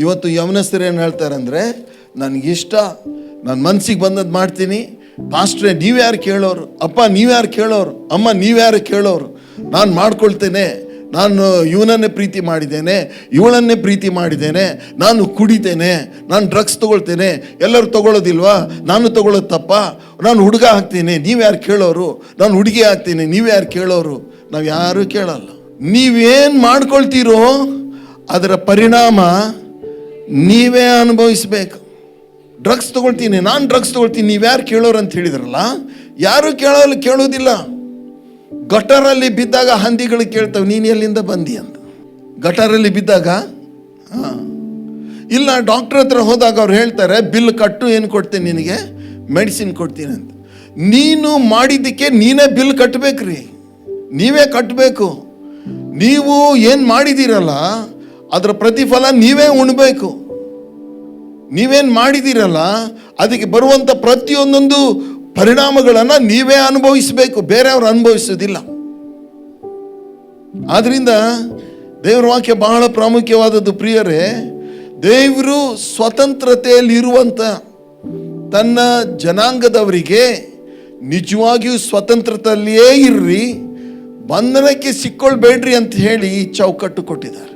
ಇವತ್ತು ಯಮನಸ್ಥರು ಏನು ಹೇಳ್ತಾರೆ ಅಂದರೆ, ನನಗಿಷ್ಟ, ನನ್ನ ಮನಸ್ಸಿಗೆ ಬಂದದ್ದು ಮಾಡ್ತೀನಿ, ಪಾಸ್ಟ್ರೇ ನೀವ್ಯಾರು ಕೇಳೋರು, ಅಪ್ಪ ನೀವ್ಯಾರು ಕೇಳೋರು, ಅಮ್ಮ ನೀವ್ಯಾರು ಕೇಳೋರು, ನಾನು ಮಾಡ್ಕೊಳ್ತೇನೆ, ನಾನು ಇವನನ್ನೇ ಪ್ರೀತಿ ಮಾಡಿದ್ದೇನೆ, ಇವಳನ್ನೇ ಪ್ರೀತಿ ಮಾಡಿದ್ದೇನೆ, ನಾನು ಕುಡಿತೇನೆ, ನಾನು ಡ್ರಗ್ಸ್ ತೊಗೊಳ್ತೇನೆ, ಎಲ್ಲರೂ ತೊಗೊಳ್ಳೋದಿಲ್ವಾ, ನಾನು ತೊಗೊಳ್ಳೋದು ತಪ್ಪ, ನಾನು ಹುಡುಗ ಆಗ್ತೀನಿ, ನೀವ್ಯಾರು ಕೇಳೋರು, ನಾನು ಹುಡುಗಿ ಆಗ್ತೀನಿ, ನೀವ್ಯಾರು ಕೇಳೋರು. ನಾವು ಯಾರೂ ಕೇಳಲ್ಲ. ನೀವೇನು ಮಾಡ್ಕೊಳ್ತೀರೋ ಅದರ ಪರಿಣಾಮ ನೀವೇ ಅನುಭವಿಸ್ಬೇಕು. ಡ್ರಗ್ಸ್ ತೊಗೊಳ್ತೀನಿ, ನಾನು ಡ್ರಗ್ಸ್ ತೊಗೊಳ್ತೀನಿ, ನೀವ್ಯಾರು ಕೇಳೋರು ಅಂತ ಹೇಳಿದ್ರಲ್ಲ, ಯಾರು ಕೇಳೋದಿಲ್ಲ. ಗಟರಲ್ಲಿ ಬಿದ್ದಾಗ ಹಂದಿಗಳು ಕೇಳ್ತವೆ, ನೀನು ಎಲ್ಲಿಂದ ಬಂದಿ ಅಂತ. ಗಟರಲ್ಲಿ ಬಿದ್ದಾಗ ಇಲ್ಲ, ಡಾಕ್ಟ್ರ್ ಹತ್ರ ಹೋದಾಗ ಅವ್ರು ಹೇಳ್ತಾರೆ, ಬಿಲ್ ಕಟ್ಟು, ಏನು ಕೊಡ್ತೀನಿ ನಿನಗೆ, ಮೆಡಿಸಿನ್ ಕೊಡ್ತೀನಿ ಅಂತ. ನೀನು ಮಾಡಿದ್ದಕ್ಕೆ ನೀನೇ ಬಿಲ್ ಕಟ್ಟಬೇಕ್ರಿ, ನೀವೇ ಕಟ್ಟಬೇಕು. ನೀವು ಏನು ಮಾಡಿದ್ದೀರಲ್ಲ ಅದರ ಪ್ರತಿಫಲ ನೀವೇ ಉಣ್ಬೇಕು. ನೀವೇನು ಮಾಡಿದ್ದೀರಲ್ಲ ಅದಕ್ಕೆ ಬರುವಂಥ ಪ್ರತಿಯೊಂದೊಂದು ಪರಿಣಾಮಗಳನ್ನು ನೀವೇ ಅನುಭವಿಸಬೇಕು, ಬೇರೆಯವರು ಅನುಭವಿಸೋದಿಲ್ಲ. ಆದ್ದರಿಂದ ದೇವರ ವಾಕ್ಯ ಬಹಳ ಪ್ರಾಮುಖ್ಯವಾದದ್ದು ಪ್ರಿಯರೇ. ದೇವರು ಸ್ವತಂತ್ರತೆಯಲ್ಲಿರುವಂಥ ತನ್ನ ಜನಾಂಗದವರಿಗೆ ನಿಜವಾಗಿಯೂ ಸ್ವತಂತ್ರತೆಯಲ್ಲಿಯೇ ಇರ್ರಿ, ಬಂಧನಕ್ಕೆ ಸಿಕ್ಕೊಳ್ಬೇಡ್ರಿ ಅಂತ ಹೇಳಿ ಚೌಕಟ್ಟು ಕೊಟ್ಟಿದ್ದಾರೆ.